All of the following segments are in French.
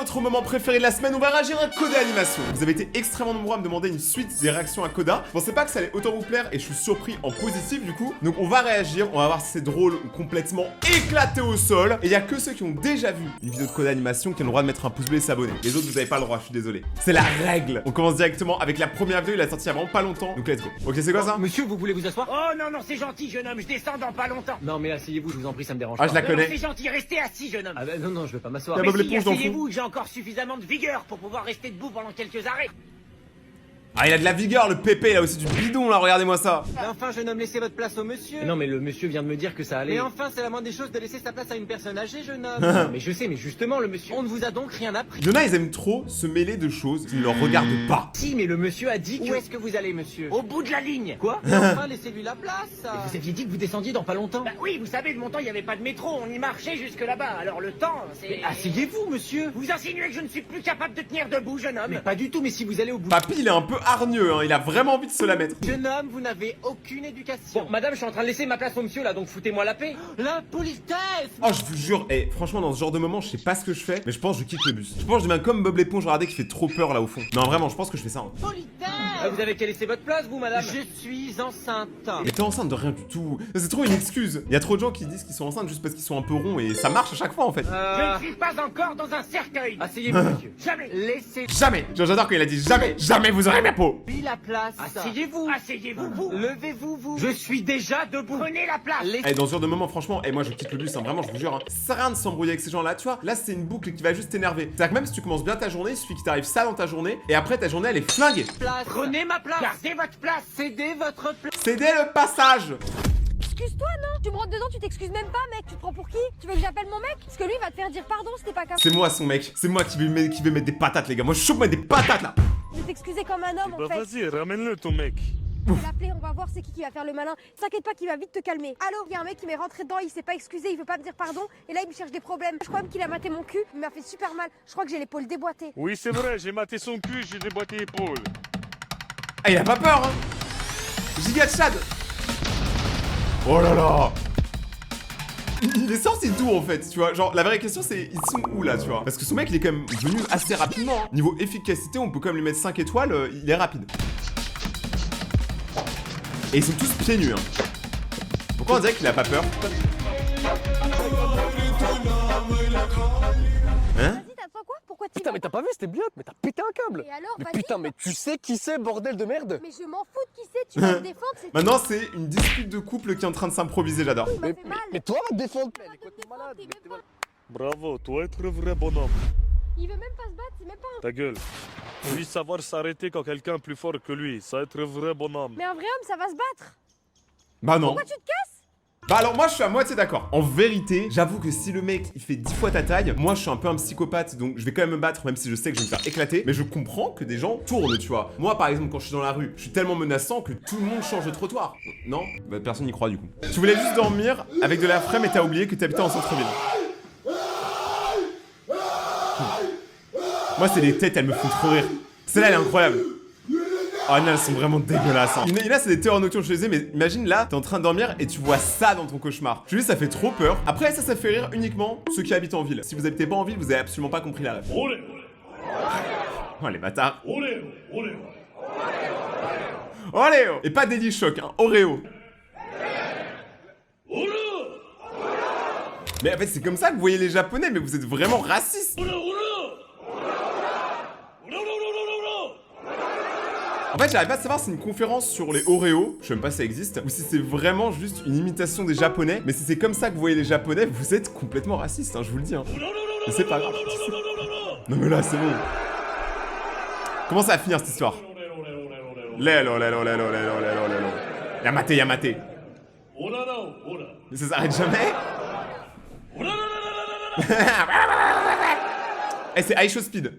votre moment préféré de la semaine, on va réagir à Coda Animation. Vous avez été extrêmement nombreux à me demander une suite des réactions à Coda. Je pensais pas que ça allait autant vous plaire et je suis surpris en positif du coup. Donc on va réagir, on va voir si c'est drôle ou complètement éclaté au sol. Et il y a que ceux qui ont déjà vu une vidéo de Coda Animation qui ont le droit de mettre un pouce bleu et s'abonner. Les autres vous avez pas le droit, je suis désolé. C'est la règle. On commence directement avec la première vidéo, il a sorti il y a vraiment pas longtemps. Donc let's go. Ok, c'est quoi ça? Monsieur, vous voulez vous asseoir? Oh non, non, c'est gentil, jeune homme, je descends dans pas longtemps. Non mais asseyez-vous, je vous en prie, ça me dérange Ah, pas. je la Non, connais. c'est gentil, restez assis, jeune homme. Ah bah non, je vais pas m'asseoir. Y a Mais Bob si, l'éponge dans le fond. asseyez-vous, j'ai encore suffisamment de vigueur pour pouvoir rester debout pendant quelques arrêts. Ah, il a de la vigueur, le pépé, il a aussi du bidon là, regardez-moi ça. Mais enfin, jeune homme, laissez votre place au monsieur. Non mais le monsieur vient de me dire que ça allait. Mais enfin, c'est la moindre des choses de laisser sa place à une personne âgée, jeune homme. Non, mais je sais, mais justement le monsieur... On ne vous a donc rien appris. Il y en a, ils aiment trop se mêler de choses qui ne leur regardent pas. Si, mais le monsieur a dit que... Où est-ce que vous allez, monsieur? Au bout de la ligne. Quoi? Mais enfin, laissez-lui la place. Vous aviez dit que vous descendiez dans pas longtemps. Bah oui, vous savez, de mon temps, il n'y avait pas de métro, on y marchait jusque là-bas. Alors le temps, c'est... Mais asseyez-vous, monsieur. Vous insinuez que je ne suis plus capable de tenir debout, jeune homme? Mais pas du tout, mais si vous allez au bout... Papy, il est un peu hargneux, hein, il a vraiment envie de se la mettre. Jeune homme, vous n'avez aucune éducation. Bon, madame, je suis en train de laisser ma place au monsieur là, donc foutez-moi la paix. L'impolitesse. Oh, je vous jure, franchement, dans ce genre de moment, je sais pas ce que je fais, mais je pense que je quitte le bus. Je pense que je deviens comme Bob l'éponge, regardez, qui fait trop peur là au fond. Non, vraiment, je pense que je fais ça. Hein. Politesse. Vous avez qu'à laisser votre place, vous, madame. Je suis enceinte. Mais t'es enceinte de rien du tout. C'est trop une excuse. Il y a trop de gens qui disent qu'ils sont enceintes juste parce qu'ils sont un peu ronds et ça marche à chaque fois en fait. Je ne suis pas encore dans un cercueil. Asseyez-vous, monsieur. Jamais. Laissez-lui Jamais. J'adore quand il a dit jamais, jamais vous aurez ma peau. la place. Asseyez-vous. Asseyez-vous, vous. Levez-vous, vous. Je suis déjà debout. Prenez la place. Laissez- Dans ce genre de moment, franchement, moi je quitte le bus, hein, vraiment, je vous jure. Hein. Ça sert à rien de s'embrouiller avec ces gens-là, tu vois. Là, c'est une boucle qui va juste t'énerver. C'est-à-dire que même si tu commences bien ta journée, il suffit qu'il t'arrive ça dans ta journée et après ta journée elle est flinguée. place. Prenez ma place. Gardez votre place. Cédez votre place. Cédez le passage. Excuse-toi, non? Tu me rentres dedans, tu t'excuses même pas, mec. Tu te prends pour qui? Tu veux que j'appelle mon mec? Parce que lui, il va te faire dire pardon si t'es pas capable C'est moi son mec. C'est moi qui vais mettre des patates, les gars. Moi je suis chaud pour mettre des patates là. de t'excuser comme un homme, en fait. Vas-y, ramène-le ton mec. On va l'appeler, on va voir c'est qui va faire le malin. T'inquiète pas qu'il va vite te calmer. Allô, il y a un mec qui m'est rentré dedans, il s'est pas excusé, il veut pas me dire pardon. Et là, il me cherche des problèmes. Je crois même qu'il a maté mon cul. Il m'a fait super mal. Je crois que j'ai l'épaule déboîtée. Oui, c'est vrai, j'ai maté son cul, j'ai déboîté l'épaule. Ah, il a pas peur, hein. Giga Chad. Oh là là. Il est sorti d'où en fait, tu vois? Genre, la vraie question c'est, ils sont où là, tu vois? Parce que son mec il est quand même venu assez rapidement. Hein. Niveau efficacité, on peut quand même lui mettre 5 étoiles, il est rapide. Et ils sont tous pieds nus, hein. Pourquoi on dirait qu'il a pas peur? Hein? Vas-y, t'attends quoi? Pourquoi tu Putain, mais t'as pas vu, c'était bien, mais t'as pété un câble. Et alors, Mais vas-y. putain, mais tu sais qui c'est, bordel de merde. Mais je m'en fous de qui c'est, tu vas me défendre, c'est Maintenant c'est une dispute de couple qui est en train de s'improviser, j'adore. il m'a fait mal. Mais toi, va te défendre. Il va te défendre, t'es même pas- Bravo, toi être le vrai bonhomme. Il veut même pas se battre, c'est même pas un... Ta gueule. Lui savoir s'arrêter quand quelqu'un est plus fort que lui, ça être un vrai bonhomme. Mais un vrai homme, ça va se battre. Bah non. Pourquoi tu te casses? Bah alors moi je suis à moitié d'accord. En vérité, j'avoue que si le mec il fait 10 fois ta taille, moi je suis un peu un psychopathe donc je vais quand même me battre même si je sais que je vais me faire éclater. Mais je comprends que des gens tournent, tu vois. Moi par exemple quand je suis dans la rue, je suis tellement menaçant que tout le monde change de trottoir. Non? Bah, personne n'y croit du coup. Tu voulais juste dormir avec de la frème et t'as oublié que t'habitais en centre-ville. Moi c'est les têtes, elles me font trop rire. Celle-là elle est incroyable. Oh non, elles sont vraiment dégueulasses. Hein. Et là, c'est des terreurs nocturnes, je te disais, mais imagine là, t'es en train de dormir et tu vois ça dans ton cauchemar. Je te dis, ça fait trop peur. Après, ça fait rire uniquement ceux qui habitent en ville. Si vous habitez pas en ville, vous avez absolument pas compris la ref. Oh les bâtards. Oléo. Et pas Daily Shock, hein, Oreo. Mais en fait, c'est comme ça que vous voyez les Japonais, mais vous êtes vraiment racistes. En fait, j'arrive pas à savoir si c'est une conférence sur les Oreos, je sais même pas si ça existe, ou si c'est vraiment juste une imitation des Japonais. Mais si c'est comme ça que vous voyez les Japonais, vous êtes complètement raciste, hein, je vous le dis. Hein. Mais c'est pas grave. Non mais là, c'est bon. Comment ça va finir cette histoire? Lélo. Y'a maté. Mais ça s'arrête jamais. Eh, c'est Aisho Speed.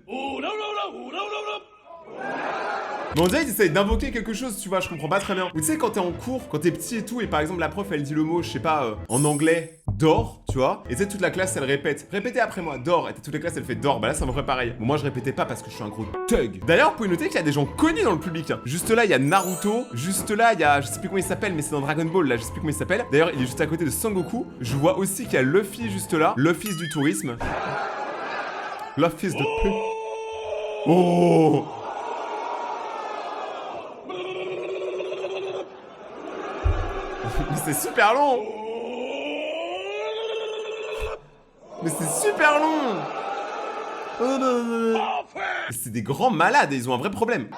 Mais on dirait qu'ils essayent d'invoquer quelque chose, tu vois, je comprends pas très bien. Ou tu sais, quand t'es en cours, quand t'es petit et tout, et par exemple la prof elle dit le mot, je sais pas, en anglais, d'or, tu vois, et tu sais, toute la classe elle répète, répétez après moi, d'or, et toute la classe elle fait d'or, bah là ça me ferait pareil. Bon, moi je répétais pas parce que je suis un gros thug. D'ailleurs, vous pouvez noter qu'il y a des gens connus dans le public. Hein. Juste là, il y a Naruto, juste là, il y a, je sais plus comment il s'appelle, mais c'est dans Dragon Ball, là, je sais plus comment il s'appelle. D'ailleurs, il est juste à côté de Son Goku. Je vois aussi qu'il y a Luffy juste là, l'office du tourisme. La fils de pute. Oh. Mais c'est super long. Mais c'est super long. Oh non. C'est des grands malades et ils ont un vrai problème.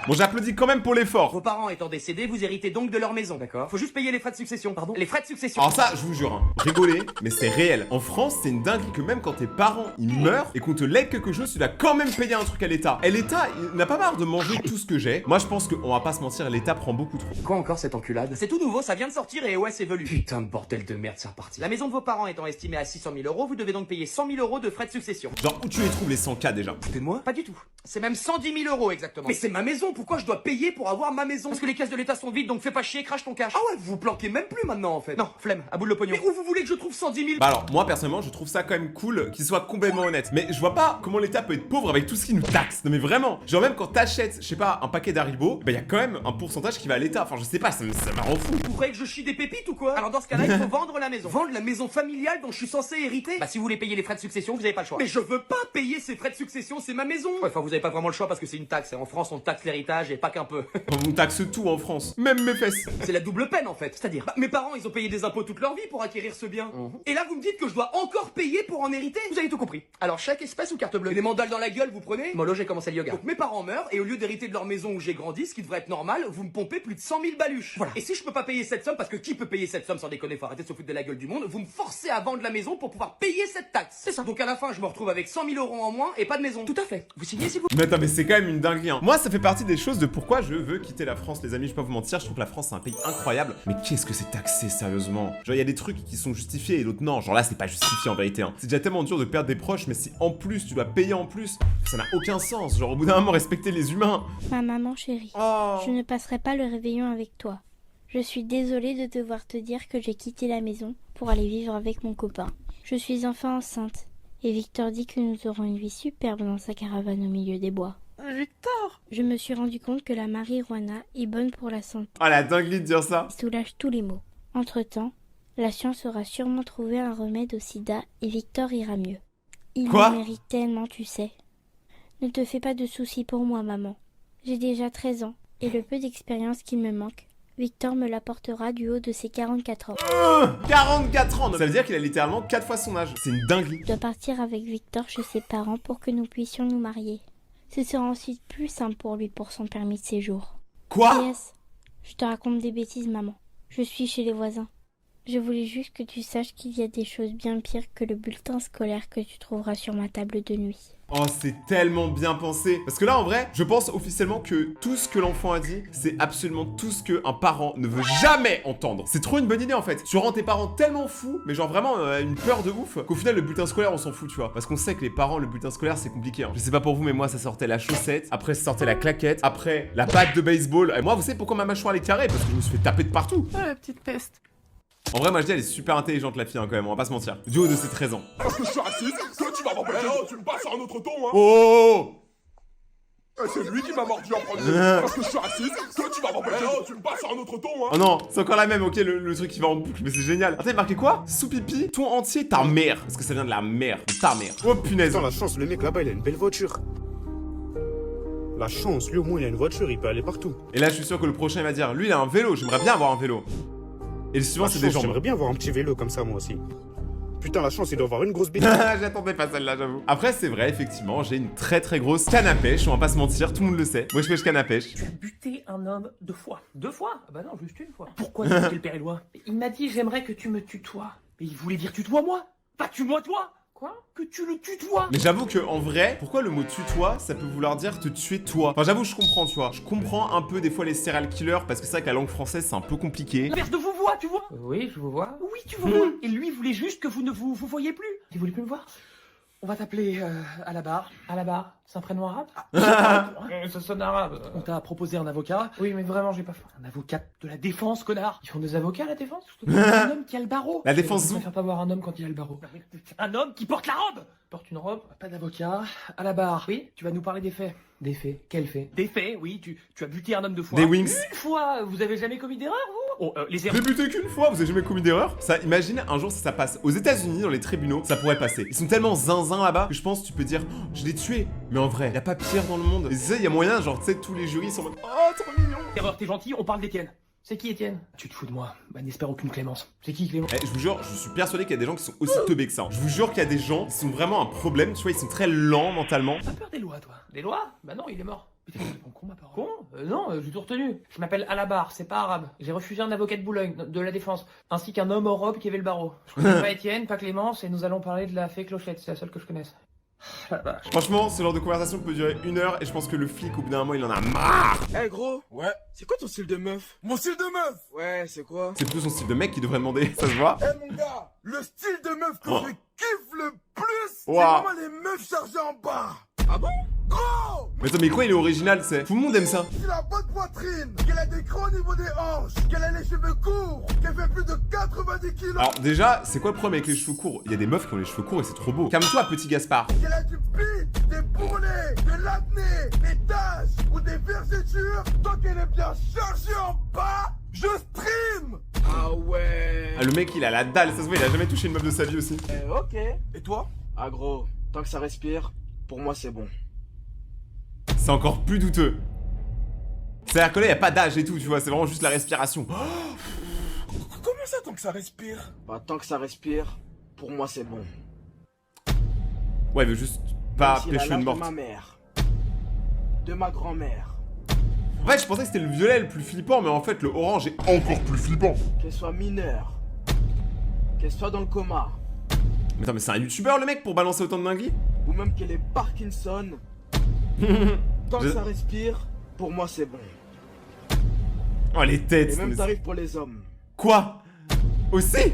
Bon, j'applaudis quand même pour l'effort. Vos parents étant décédés, vous héritez donc de leur maison. D'accord. Faut juste payer les frais de succession. Pardon? Les frais de succession. Alors ça, je vous jure, hein, rigolez, mais c'est réel. En France, c'est une dinguerie que même quand tes parents, ils meurent et qu'on te lègue quelque chose, tu dois quand même payer un truc à l'État. Et l'État, il n'a pas marre de manger tout ce que j'ai. Moi, je pense qu'on va pas se mentir, l'État prend beaucoup trop. Quoi encore cette enculade? C'est tout nouveau, ça vient de sortir et ouais, c'est velu. Putain de bordel de merde, c'est reparti. La maison de vos parents étant estimée à 600 000 €, vous devez donc payer 100 000 € de frais de succession. Genre, où tu les trouves les 100K déjà? Foutez de moi? Pas du tout. C'est même 110 000 € exactement. Mais c'est ma maison, pourquoi je dois payer pour avoir ma maison? Parce que les caisses de l'État sont vides, donc fais pas chier, crache ton cash. Ah ouais, vous vous planquez même plus maintenant en fait. Non, flemme, à bout de le pognon. Mais où vous voulez que je trouve 110 000? Bah alors, moi personnellement, je trouve ça quand même cool qu'il soit complètement honnête. Mais je vois pas comment l'État peut être pauvre avec tout ce qu'il nous taxe. Non mais vraiment, genre même quand t'achètes, je sais pas, un paquet d'Haribo, bah y a quand même un pourcentage qui va à l'État. Enfin, je sais pas, ça m'a rend fou. Vous croyez que je chie des pépites ou quoi? Alors dans ce cas-là, il faut vendre la maison. Vendre la maison familiale dont je suis censé hériter? Bah si vous voulez payer les frais de succession, vous avez pas le choix. Mais je veux pas payer ces frais de succession, c'est ma maison. Ouais, enfin vous avez pas vraiment le choix parce que c'est une taxe. Et en France, on taxe l'héritage et pas qu'un peu. On taxe tout en France, même mes fesses. C'est la double peine en fait. C'est-à-dire, bah, mes parents, ils ont payé des impôts toute leur vie pour acquérir ce bien. Et là, vous me dites que je dois encore payer pour en hériter? Vous avez tout compris. Alors chèque, espèce ou carte bleue? Les mandales dans la gueule, vous prenez? Mollo, j'ai commencé le yoga. Donc mes parents meurent et au lieu d'hériter de leur maison où j'ai grandi, ce qui devrait être normal, vous me pompez plus de 100 000 baluches. Voilà. Et si je peux pas payer cette somme, parce que qui peut payer cette somme sans déconner, faut arrêter de se foutre de la gueule du monde, vous me forcez à vendre la maison pour pouvoir payer cette taxe. C'est ça. Donc à la fin, je me retrouve avec 100 000 € en moins et pas de maison. Tout à fait. Vous signez si vous... Mais attends, mais c'est quand même une dinguerie, hein. Moi, ça fait partie des choses de pourquoi je veux quitter la France, les amis. Je peux pas vous mentir, je trouve que la France c'est un pays incroyable. Mais qu'est-ce que c'est taxé, sérieusement? Genre, il y a des trucs qui sont justifiés et d'autres non. Genre là, c'est pas justifié en vérité, hein. C'est déjà tellement dur de perdre des proches, mais si en plus tu dois payer en plus, ça n'a aucun sens. Genre, au bout d'un moment, respecter les humains. Ma maman chérie, Oh. je ne passerai pas le réveillon avec toi. Je suis désolée de devoir te dire que j'ai quitté la maison pour aller vivre avec mon copain. Je suis enfin enceinte et Victor dit que nous aurons une vie superbe dans sa caravane au milieu des bois. Victor! Je me suis rendu compte que la marijuana est bonne pour la santé Ah, la dinguerie de dire ça. et soulage tous les maux. Entre-temps, la science aura sûrement trouvé un remède au sida et Victor ira mieux. Il Quoi? le mérite tellement, tu sais. Ne te fais pas de soucis pour moi, maman. J'ai déjà 13 ans et le peu d'expérience qu'il me manque, Victor me l'apportera du haut de ses 44 ans. 44 ans. Ça veut dire qu'il a littéralement 4 fois son âge. C'est une dinguerie. Je dois partir avec Victor chez ses parents pour que nous puissions nous marier. Ce sera ensuite plus simple pour lui pour son permis de séjour. Quoi? Yes, je te raconte des bêtises, maman. Je suis chez les voisins. Je voulais juste que tu saches qu'il y a des choses bien pires que le bulletin scolaire que tu trouveras sur ma table de nuit. Oh, c'est tellement bien pensé. Parce que là, en vrai, je pense officiellement que tout ce que l'enfant a dit, c'est absolument tout ce qu'un parent ne veut jamais entendre. C'est trop une bonne idée, en fait. Tu rends tes parents tellement fous, mais genre vraiment une peur de ouf, qu'au final, le bulletin scolaire, on s'en fout, tu vois. Parce qu'on sait que les parents, le bulletin scolaire, c'est compliqué, hein. Je sais pas pour vous, mais moi, ça sortait la chaussette, après, ça sortait la claquette, après, la batte de baseball. Et moi, vous savez pourquoi ma mâchoire, elle est carrée? Parce que je me suis fait taper de partout. Ah, la petite peste. En vrai, moi, je dis, elle est super intelligente, la fille, hein, quand même, on va pas se mentir. Du haut de ses 13 ans. Parce que je suis raciste, toi tu vas m'empêcher. Non, tu me passes sur un autre ton, hein. Oh! C'est lui qui m'a mordu en premier. Parce que je suis raciste, toi tu vas m'empêcher. Non, tu me passes sur un autre ton, hein. Oh non, c'est encore la même, ok, le truc qui va en boucle, mais c'est génial. Attends, il marqué quoi? Sous-pipi, ton entier, ta mère. Parce que ça vient de la mère, de ta mère. Oh punaise. Attends, la chance, le mec là-bas, il a une belle voiture. La chance, lui au moins, il a une voiture, il peut aller partout. Et là, je suis sûr que le prochain, il va dire, lui, il a un vélo, j'aimerais bien avoir un vélo. Et le suivant, La c'est des chance, jambes. J'aimerais bien avoir un petit vélo comme ça, moi aussi. Putain, la chance, il doit avoir une grosse bite. J'attendais pas celle-là, j'avoue. Après, c'est vrai, effectivement, j'ai une très très grosse canne à pêche, on va pas se mentir, tout le monde le sait. Moi, je pêche canne à pêche. Tu as buté un homme 2 fois. 2 fois? Bah non, juste une fois. Pourquoi t'as buté le père Éloi? Il m'a dit j'aimerais que tu me tutoies. Mais il voulait dire tutoie-moi. Pas tue-moi toi. Quoi? Que tu le tutoies. Mais j'avoue que en vrai, pourquoi le mot tutoie, ça peut vouloir dire te tuer toi. Enfin, j'avoue, je comprends, tu vois. Je comprends un peu des fois les serial killers parce que c'est vrai que la langue française c'est un peu compliqué. L'inverse de vous vois, tu vois? Oui, je vous vois. Oui, tu vous vois. Et lui voulait juste que vous ne vous voyez plus. Il voulait plus me voir. On va t'appeler à la barre. À la barre. C'est un prénom arabe? Ça sonne arabe. On t'a proposé un avocat. Oui, mais vraiment, j'ai pas faim. Un avocat de la défense, connard. Ils font des avocats, la défense? Un homme qui a le barreau. La défense Je zou. préfère pas voir un homme quand il a le barreau. Un homme qui porte la robe. Porte une robe. Pas d'avocat. À la barre. Oui, tu vas nous parler des faits. Des faits? Quels faits? Des faits, oui. Tu as buté un homme 2 fois. Des wings. Une fois. Vous avez jamais commis d'erreur, vous? Les J'ai erreurs. buté qu'une fois, vous avez jamais commis d'erreur? Ça, imagine un jour si ça passe aux États-Unis dans les tribunaux, ça pourrait passer. Ils sont tellement zinzin là-bas que je pense que tu peux dire oh, je l'ai tué. Mais en vrai, y a pas pire dans le monde. Et tu sais, il y a moyen, genre, tu sais, tous les jurys sont en mode oh, trop mignon. Erreur, t'es gentil, on parle d'Étienne. C'est qui Étienne? Tu te fous de moi. Bah n'espère aucune clémence. C'est qui Clémence? Eh, je vous jure, je suis persuadé qu'il y a des gens qui sont aussi teubés que ça. Je vous jure qu'il y a des gens qui sont vraiment un problème, tu vois, ils sont très lents mentalement. T'as peur des lois, toi? Des lois? Bah non, il est mort. Putain, il est con, ma parole. Con? Non, j'ai tout retenu. Je m'appelle Alabar, c'est pas arabe. J'ai refusé un avocat de Boulogne, de la défense, ainsi qu'un homme en robe qui avait le barreau. Je connais pas Étienne, pas Clémence, et nous allons parler de la fée Clochette, c'est la seule que je connaisse. Franchement, ce genre de conversation peut durer 1 heure et je pense que le flic, au bout d'un moment, il en a marre. Eh gros. Ouais. C'est quoi ton style de meuf? Mon style de meuf? Ouais, c'est quoi? C'est plutôt son style de mec qui devrait demander, ça se voit. Eh mon gars, le style de meuf que je kiffe le plus, Wow. c'est vraiment les meufs chargées en bas. Ah bon? Gros! Mais attends, mais quoi, il est original, c'est. Tout le monde aime ça. Qu'il a pas de poitrine, qu'elle a des gros au niveau des hanches, qu'elle a les cheveux courts, qu'elle fait plus de 90 kilos. Alors déjà, c'est quoi le problème avec les cheveux courts? Il y a des meufs qui ont les cheveux courts et c'est trop beau. Calme-toi, petit Gaspard. Qu'elle a du pit, des bourrelets, de l'acné, des taches ou des vergetures. Tant qu'elle est bien chargée en bas, je stream. Ah ouais. Ah, le mec, il a la dalle, ça se voit, il a jamais touché une meuf de sa vie aussi. Ok. Et toi? Ah gros, tant que ça respire, pour moi c'est bon. C'est encore plus douteux. C'est-à-dire que là, y a pas d'âge et tout, tu vois, c'est vraiment juste la respiration. Comment ça tant que ça respire? Bah tant que ça respire, pour moi c'est bon. Ouais, il veut juste pas Même s'il a pécho l'âge une de morte. ma mère, de ma grand-mère. En fait, je pensais que c'était le violet le plus flippant, mais en fait, le orange est encore plus flippant. Qu'elle soit mineure, qu'elle soit dans le coma, Mais attends, mais c'est un youtubeur le mec pour balancer autant de dingueries? ou même qu'elle ait Parkinson. Tant que ça respire, pour moi c'est bon. Oh, les têtes. Et même mais- tarif pour les hommes. Quoi? Aussi?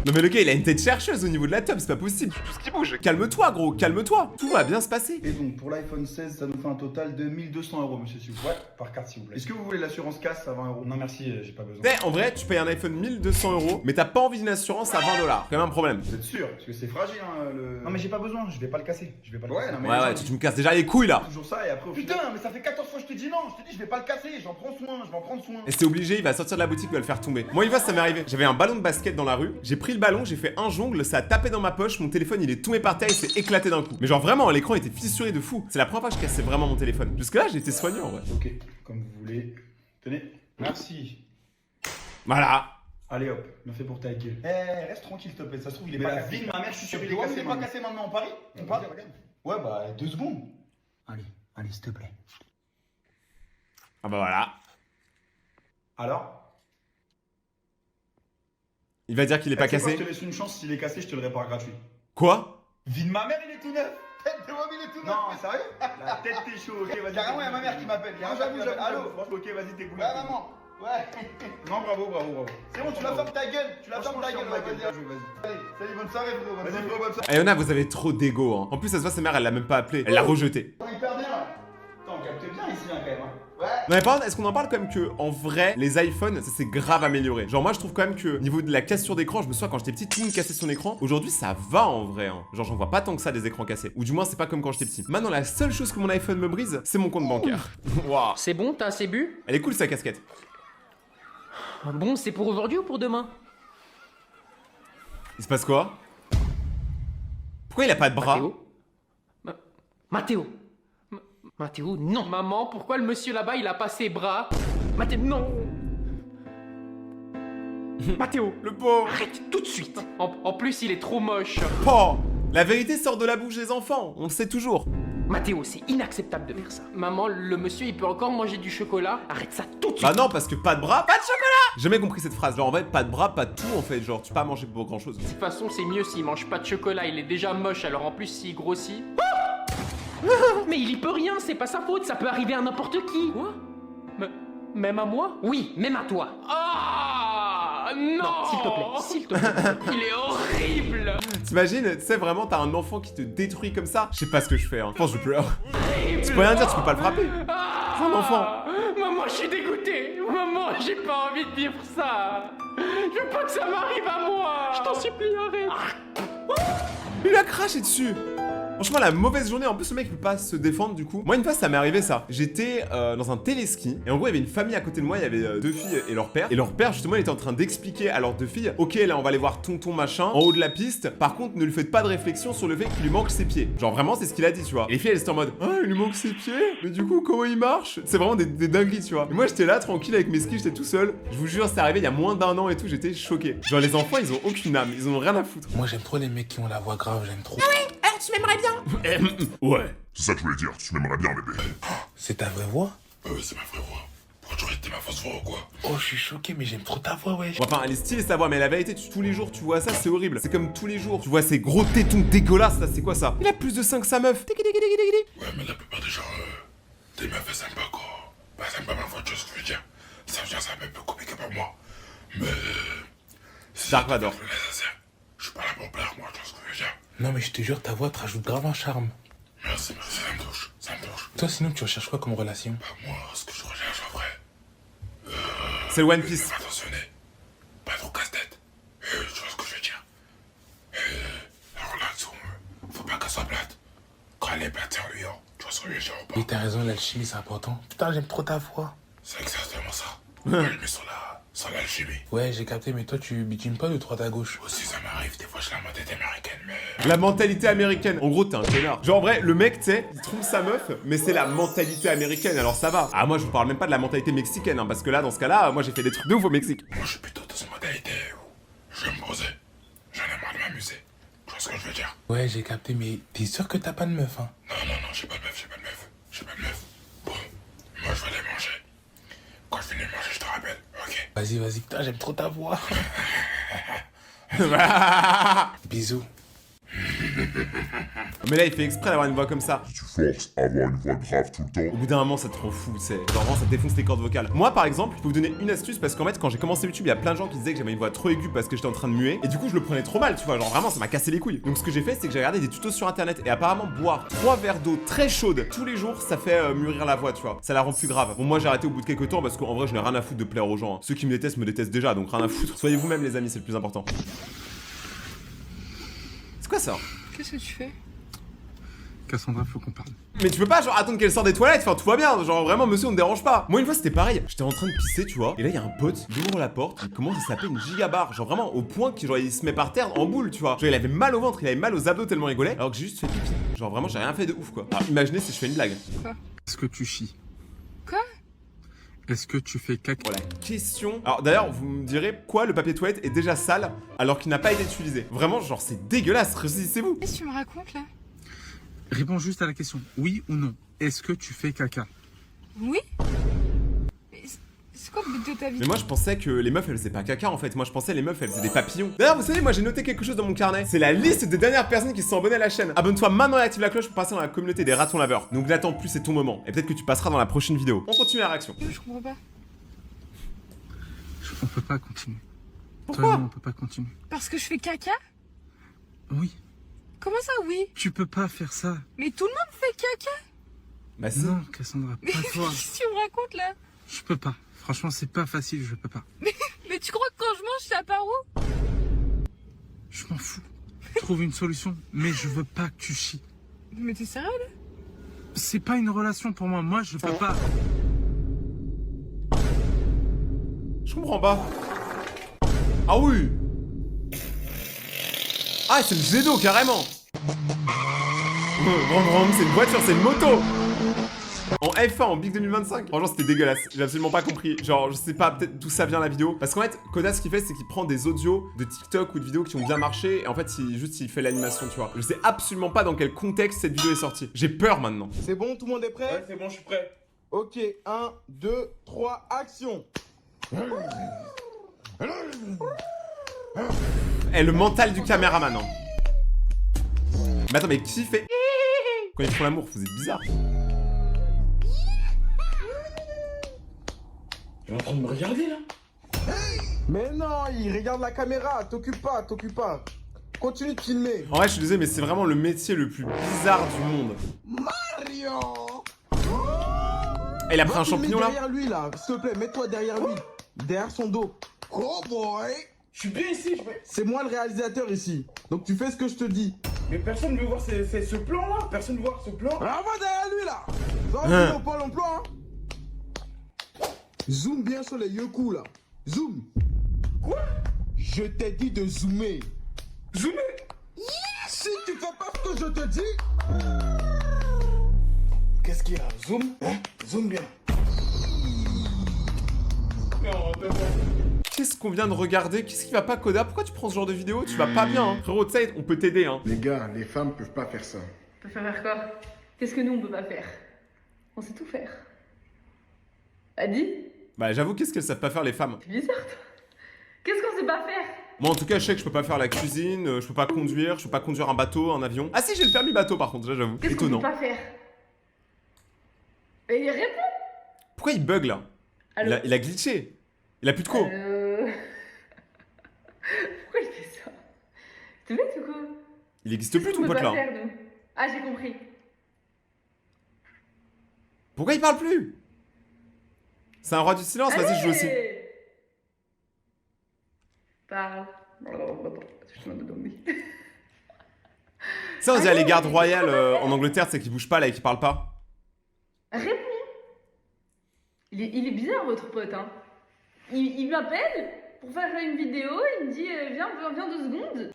Non mais le gars il a une tête chercheuse au niveau de la tub, c'est pas possible. Tout ce qui bouge. Calme-toi gros, calme-toi. Tout va bien se passer. Et donc pour l'iPhone 16, ça nous fait un total de 1200 €, monsieur, s'il vous plaît. Ouais, par carte, s'il vous plaît. Est-ce que vous voulez l'assurance casse à 20 €? Non, merci, j'ai pas besoin. En vrai, tu payes un iPhone 1200 €, mais t'as pas envie d'une assurance à 20 $. Quand même un problème. Vous êtes sûr? Parce que c'est fragile, hein, le. Non, mais j'ai pas besoin, je vais pas le casser. Je vais pas le casser. Non, mais Ouais, tu me casses déjà les couilles là. toujours ça et après. Putain, mais ça fait 14 fois que je te dis non. Je te dis, je vais pas le casser. J'en prends soin, je vais en prendre soin. Et c'est obligé, il va sortir de la boutique, il va le faire tomber. Moi, une fois, ça m'est arrivé. J'avais un ballon de basket dans la rue, j'ai pris le ballon, j'ai fait un jongle, ça a tapé dans ma poche, mon téléphone il est tombé par terre, il s'est éclaté d'un coup. Mais genre vraiment, l'écran était fissuré de fou. C'est la première fois que je cassais vraiment mon téléphone. Jusque-là, j'ai été soigneux en vrai. Ok, comme vous voulez. Tenez, merci. Voilà. Allez hop, me fais pour ta gueule. Eh, reste tranquille, s'il te plaît. Ça se trouve, il est pas cassé. La vie de ma mère, je suis sûr qu'il est cassé. Il est pas cassé maintenant, on parie? On parie? Ouais, bah, 2 secondes. Allez, s'il te plaît. Ah bah voilà. Alors? Il va dire qu'il est pas Tu sais quoi, cassé. je te laisse une chance, s'il est cassé, je te le répare gratuit. Quoi? Vie de ma mère, il est tout neuf. Tête de môme, il est tout neuf. Non, sérieux? La tête, t'es chaud, ok, vas-y. Carrément, il y a ma mère qui m'appelle. J'avoue. Allô? Ok, vas-y, t'es cool. Ouais, maman. Ouais. Non, bravo. C'est bon, tu la fermes ta gueule. Tu la fermes ta gueule, vas-y. Allez, salut, bonne soirée, frérot. Vas-y, frérot, bonne soirée. Ayona, vous avez trop d'ego, hein. En plus, ça se voit, sa mère, elle l'a même pas appelé. Elle l'a rejeté. Hyper bien, là. Attends, on capte bien ici, hein, quand même. Ouais. Non mais par contre, est-ce qu'on en parle quand même que en vrai, les iPhones, ça s'est grave amélioré. Genre moi je trouve quand même que niveau de la cassure d'écran, je me souviens quand j'étais petit, tout le monde cassait son écran. Aujourd'hui ça va en vrai, hein. Genre j'en vois pas tant que ça des écrans cassés. Ou du moins c'est pas comme quand j'étais petit. Maintenant la seule chose que mon iPhone me brise, c'est mon compte bancaire. Waouh. C'est bon, t'as assez bu? Elle est cool sa casquette. Bon, c'est pour aujourd'hui ou pour demain? Il se passe quoi? Pourquoi il a pas de bras? Mathéo. Mathéo, non. Maman, pourquoi le monsieur là-bas, il a pas ses bras? Mathéo, non. Mathéo, le pauvre. Arrête tout de suite. En plus, il est trop moche. Oh, la vérité sort de la bouche des enfants, on le sait toujours. Mathéo, c'est inacceptable de faire ça. Maman, le monsieur, il peut encore manger du chocolat? Arrête ça tout de suite. Bah non, parce que pas de bras, pas de chocolat. J'ai jamais compris cette phrase. Genre en fait, pas de bras, pas de tout en fait. Genre tu peux pas manger pour grand chose. De toute façon, c'est mieux s'il mange pas de chocolat. Il est déjà moche, alors en plus, s'il grossit... Mais il y peut rien, c'est pas sa faute, ça peut arriver à n'importe qui. Quoi? Même à moi? Oui, même à toi. Ah non, s'il te plaît. Il est horrible. T'imagines, tu sais vraiment, t'as un enfant qui te détruit comme ça. Je sais pas ce que je fais, hein. Je pense que je pleure. Tu peux rien dire, tu peux pas le frapper. C'est un enfant. Maman, je suis dégoûté. Maman, j'ai pas envie de vivre ça. Je veux pas que ça m'arrive à moi. Je t'en supplie, arrête. Il a craché dessus. Franchement, la mauvaise journée. En plus, le mec peut pas se défendre du coup. Moi, une fois, ça m'est arrivé ça. J'étais dans un téléski et en gros, il y avait une famille à côté de moi. Il y avait deux filles et leur père. Et leur père, justement, il était en train d'expliquer à leurs deux filles: ok, là, on va aller voir tonton machin en haut de la piste. Par contre, ne lui faites pas de réflexion sur le fait qu'il lui manque ses pieds. Genre vraiment, c'est ce qu'il a dit, tu vois. Et les filles, elles étaient en mode: ah, il lui manque ses pieds. Mais du coup, comment il marche? C'est vraiment des dingueries, tu vois. Et moi, j'étais là tranquille avec mes skis, j'étais tout seul. Je vous jure, c'est arrivé il y a moins d'1 an et tout. J'étais choqué. Genre les enfants, ils ont aucune âme. Ils ont rien à foutre. Moi, j'aime trop les mecs qui ont la voix grave. J'aime trop. Ah ouais, alors tu m'aimerais bien? Ouais. C'est ça que je voulais dire, tu m'aimerais bien, bébé. C'est ta vraie voix? Oui, c'est ma vraie voix. Pourquoi tu aurais été ma fausse voix ou quoi? Oh, je suis choqué, mais j'aime trop ta voix, ouais. Bon, enfin, elle est stylée sa voix, mais la vérité, tous les jours, tu vois ça, c'est horrible. C'est comme tous les jours. Tu vois ces gros tétons dégueulasses, là, c'est quoi ça? Il a plus de 5 que sa meuf. Ouais, mais la plupart des gens, des meufs, elles aiment pas quoi. Bah, elles aiment pas ma voix, tu vois ce que je veux dire. Ça veut dire c'est un peu compliqué pour moi. Mais. Dark Vador. Je suis pas là pour plaire, moi, tu vois ce que je veux dire. Non, mais je te jure, ta voix te rajoute grave un charme. Merci, ça me touche, ça me touche. Toi, sinon, tu recherches quoi comme relation? Bah, moi, ce que je recherche en vrai. C'est le One Piece. Attentionné. Pas trop casse-tête. Tu vois ce que je veux dire. La relation, faut pas qu'elle soit plate. Quand elle est plate, c'est ennuyant. Tu vois ce que je veux dire ou pas? Oui, t'as raison, l'alchimie, c'est important. Putain, j'aime trop ta voix. C'est exactement ça. Elle met sur l'alchimie. Ouais, j'ai capté, mais toi, tu bitumes pas de droite à gauche. Aussi, ça m'arrive. Des fois, j'ai la mentalité américaine, mais. La mentalité américaine. En gros, t'es un connard. Genre, en vrai, le mec, tu sais, il trompe sa meuf, mais c'est la mentalité américaine, alors ça va. Ah, moi, je vous parle même pas de la mentalité mexicaine, hein, parce que là, dans ce cas-là, moi, j'ai fait des trucs de ouf au Mexique. Moi, je suis plutôt dans une mentalité où je vais me poser. J'en ai marre de m'amuser. Tu vois ce que je veux dire? Ouais, j'ai capté, mais t'es sûr que t'as pas de meuf, hein? Non, j'ai pas de meuf, j'ai pas de meuf. Bon, moi, je vais aller manger. Quand je finis de manger, je te rappelle, ok? Vas-y, putain, j'aime trop ta voix. Bisous. Mais là, il fait exprès d'avoir une voix comme ça. Si tu forces à avoir une voix grave tout le temps. Au bout d'un moment, ça te rend fou, tu sais. Genre, vraiment, ça te défonce tes cordes vocales. Moi, par exemple, je peux vous donner une astuce parce qu'en fait, quand j'ai commencé YouTube, il y a plein de gens qui disaient que j'avais une voix trop aiguë parce que j'étais en train de muer. Et du coup, je le prenais trop mal, tu vois. Genre, vraiment, ça m'a cassé les couilles. Donc, ce que j'ai fait, c'est que j'ai regardé des tutos sur internet. Et apparemment, boire 3 verres d'eau très chaude tous les jours, ça fait mûrir la voix, tu vois. Ça la rend plus grave. Bon, moi, j'ai arrêté au bout de quelques temps parce qu'en vrai, je n'ai rien à foutre de plaire aux gens, hein. Ceux qui me détestent déjà, donc rien à foutre. Soyez vous-même, les amis, c'est le plus important. C'est quoi ça? Qu'est-ce que tu fais? Cassandra, faut qu'on parle. Mais tu peux pas genre attendre qu'elle sorte des toilettes, enfin tout va bien, genre vraiment monsieur on ne dérange pas. Moi une fois c'était pareil, j'étais en train de pisser tu vois, et là il y a un pote, il ouvre la porte, il commence à s'appeler une gigabarre, genre vraiment au point qu'il genre il se met par terre en boule tu vois. Genre il avait mal au ventre, il avait mal aux abdos tellement il rigolait, alors que j'ai juste fait pipi. Genre vraiment j'ai rien fait de ouf quoi. Alors imaginez si je fais une blague. Quoi? Est-ce que tu chies? Quoi? Est-ce que tu fais caca? Voilà, question. Alors d'ailleurs vous me direz pourquoi le papier toilette est déjà sale alors qu'il n'a pas été utilisé. Vraiment genre c'est dégueulasse, ressaisissez-vous. Qu'est-ce que tu me racontes là? Réponds juste à la question, oui ou non. Est-ce que tu fais caca? Oui? Mais c'est quoi le but de ta vie? Mais moi je pensais que les meufs elles faisaient pas caca en fait, moi je pensais les meufs elles faisaient des papillons. D'ailleurs vous savez moi j'ai noté quelque chose dans mon carnet, c'est la liste des dernières personnes qui se sont abonnées à la chaîne. Abonne-toi maintenant et active la cloche pour passer dans la communauté des ratons laveurs. Donc n'attends plus, c'est ton moment. Et peut-être que tu passeras dans la prochaine vidéo. On continue la réaction. Je comprends pas. On peut pas continuer. Pourquoi? Toi et moi, on peut pas continuer. Parce que je fais caca? Oui. Comment ça oui? Tu peux pas faire ça. Mais tout le monde fait caca? Bah si. Non, Cassandra, pas toi. Qu'est-ce que tu me racontes là? Je peux pas. Franchement, c'est pas facile, je peux pas. Mais tu crois que quand je mange, ça part où? Je m'en fous. Trouve une solution, mais je veux pas que tu chies. Mais t'es sérieux là? C'est pas une relation pour moi, moi je peux pas. Je comprends pas. Ah oui. Ah c'est le jet d'eau carrément. C'est une voiture, c'est une moto. En F1, en Big 2025. Franchement c'était dégueulasse, j'ai absolument pas compris. Genre je sais pas peut-être d'où ça vient la vidéo. Parce qu'en fait Koda ce qu'il fait c'est qu'il prend des audios de TikTok ou de vidéos qui ont bien marché. Et en fait il fait l'animation tu vois. Je sais absolument pas dans quel contexte cette vidéo est sortie. J'ai peur maintenant. C'est bon, tout le monde est prêt? Ouais, c'est bon, je suis prêt. Ok, 1, 2, 3, action. Et le mental du caméraman hein. Mais attends mais qui fait quand ils font l'amour, vous êtes bizarre. T'es en train de me regarder là? Mais non, il regarde la caméra, t'occupe pas. Continue de filmer. En vrai je suis désolé mais c'est vraiment le métier le plus bizarre du monde. Mario. Et il a pris un champignon là. Derrière lui là, s'il te plaît, mets-toi derrière lui. Derrière son dos. Oh boy. Je suis bien ici, C'est moi le réalisateur ici. Donc tu fais ce que je te dis. Mais personne ne veut voir ce plan-là. Personne ne veut voir ce plan. Ah, va derrière lui là. Hein. Au Pôle emploi. Zoom bien sur les yeux coups là. Zoom. Quoi? Je t'ai dit de zoomer. Zoomer? Si tu fais pas ce que je te dis. Qu'est-ce qu'il y a? Zoom? Hein? Zoom bien. Qu'est-ce qu'on vient de regarder? Qu'est-ce qui va pas, Koda? Pourquoi tu prends ce genre de vidéo? Tu vas pas bien, hein. Frérot, tu sais, on peut t'aider, hein. Les gars, les femmes peuvent pas faire ça. On peut faire quoi? Qu'est-ce que nous on peut pas faire? On sait tout faire. Adi? Bah, j'avoue, qu'est-ce qu'elles savent pas faire, les femmes? C'est bizarre toi. Qu'est-ce qu'on sait pas faire? Moi, en tout cas, je sais que je peux pas faire la cuisine, je peux pas conduire, je peux pas conduire un bateau, un avion. Ah si, j'ai le permis bateau, par contre, là, j'avoue. Qu'est-ce qu'on Étonnant. peut pas faire? Mais il répond! Pourquoi il bug, là? Allô? Il a glitché. Il a plus de co. Pourquoi il fait ça? T'es bête ou quoi? Il existe plus, ton On peut pote, pas là. faire, nous. Ah, j'ai compris. Pourquoi il parle plus? C'est un roi du silence, vas-y, je joue aussi. Parle. Ça, on dirait les gardes royales en Angleterre, c'est qu'ils bougent pas, là, et qu'ils parlent pas. Réponds. Il est bizarre, votre pote, hein. Il m'appelle pour faire une vidéo, il me dit viens 2 secondes.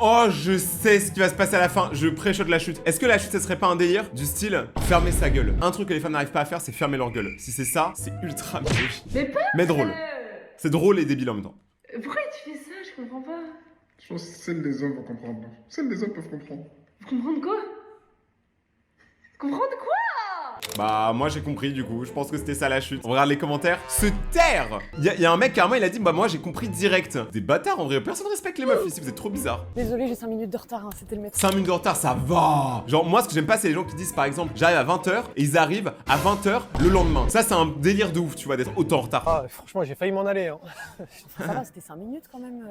Oh, je sais ce qui va se passer à la fin. Je pré-shot la chute. Est-ce que la chute, ça serait pas un délire du style fermer sa gueule? Un truc que les femmes n'arrivent pas à faire, c'est fermer leur gueule. Si c'est ça, c'est ultra misogyne. Mais pas. Mais drôle. C'est drôle et débile en même temps. Pourquoi tu fais ça? Je comprends pas. Je pense que seuls les hommes vont comprendre. Seuls les hommes peuvent comprendre. Comprendre quoi? Comprendre quoi? Bah, moi j'ai compris du coup. Je pense que c'était ça la chute. On regarde les commentaires. Se taire! Y a un mec carrément, il a dit bah, moi j'ai compris direct. Des bâtards en vrai. Personne respecte les meufs ici, vous êtes trop bizarres. Désolé, j'ai 5 minutes de retard, hein, c'était le médecin. 5 minutes de retard, ça va! Genre, moi ce que j'aime pas, c'est les gens qui disent par exemple, j'arrive à 20h et ils arrivent à 20h le lendemain. Ça, c'est un délire de ouf, tu vois, d'être autant en retard. Ah, franchement, j'ai failli m'en aller. Hein. Ça va, c'était 5 minutes quand même.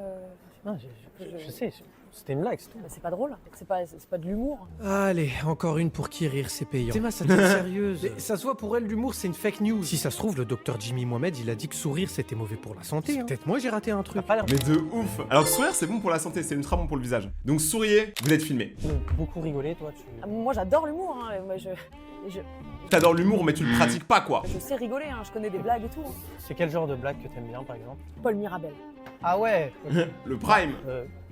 Non, je sais, c'était une blague, c'est tout. Bah, c'est pas drôle, c'est pas de l'humour. Allez, encore une pour qui rire, c'est payant. Théma, ça devient sérieuse. Mais ça se voit pour elle, l'humour, c'est une fake news. Si ça se trouve, le docteur Jimmy Mohamed, il a dit que sourire, c'était mauvais pour la santé. Hein. Peut-être moi, j'ai raté un truc. Mais de ouf! Alors, sourire, c'est bon pour la santé, c'est ultra bon pour le visage. Donc, souriez, vous êtes filmé. Beaucoup rigolé, toi, tu... Ah, moi j'adore l'humour, hein. Moi, T'adores l'humour, mais tu le pratiques pas, quoi. je sais rigoler, hein. Je connais des blagues et tout. Hein. C'est quel genre de blague que t'aimes bien, par exemple? Paul Mirabel. Ah ouais. Le prime.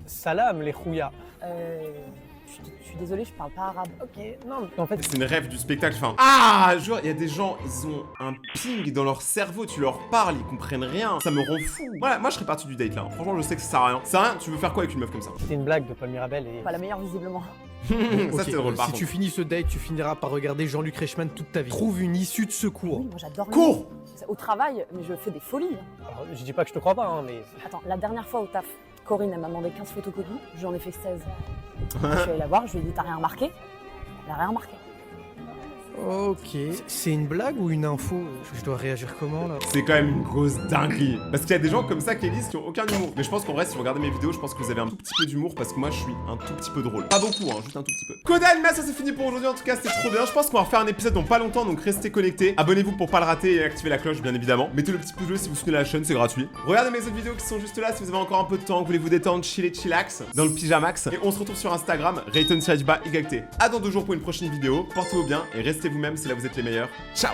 Salam, les khouya. Je suis désolée, je parle pas arabe. Ok, non, mais en fait... C'est une rêve du spectacle, enfin... Ah! Genre, il y a des gens, ils ont un ping dans leur cerveau, tu leur parles, ils comprennent rien. Ça me rend fou. Voilà, moi je serais parti du date, là. Franchement, je sais que ça sert à rien. Ça sert à rien, tu veux faire quoi avec une meuf comme ça? C'était une blague de Paul Mirabel et... Pas la meilleure, visiblement. Ça, Ok, c'est drôle, par si contre. tu finis ce date, tu finiras par regarder Jean-Luc Reichmann toute ta vie. Trouve une issue de secours. Oui, moi j'adore Cours! l'humour. Au travail, mais je fais des folies. Hein. Alors, je dis pas que je te crois pas, hein, mais... Attends, la dernière fois au taf, Corinne, elle m'a demandé 15 photocopies, j'en ai fait 16. Je suis allée la voir, je lui ai dit t'as rien remarqué? Elle a rien remarqué. Ok. C'est une blague ou une info? Je dois réagir comment, là? C'est quand même une grosse dinguerie. Parce qu'il y a des gens comme ça, Kélis, qui ont aucun humour. Mais je pense qu'en vrai, si vous regardez mes vidéos, je pense que vous avez un tout petit peu d'humour parce que moi, je suis un tout petit peu drôle. Pas beaucoup, hein, juste un tout petit peu. Kodan, ça c'est fini pour aujourd'hui. En tout cas, c'était trop bien. Je pense qu'on va refaire un épisode dans pas longtemps, donc restez connectés. Abonnez-vous pour pas le rater et activez la cloche, bien évidemment. Mettez le petit pouce bleu si vous soutenez la chaîne, c'est gratuit. Regardez mes autres vidéos qui sont juste là si vous avez encore un peu de temps, que vous voulez vous détendre, chiller, chillax dans le pyjamax. Et on se retrouve sur Instagram, Rayton_YT. À dans 2 jours pour une prochaine vidéo. Portez-vous bien et restez vous-même, c'est là où vous êtes les meilleurs. Ciao!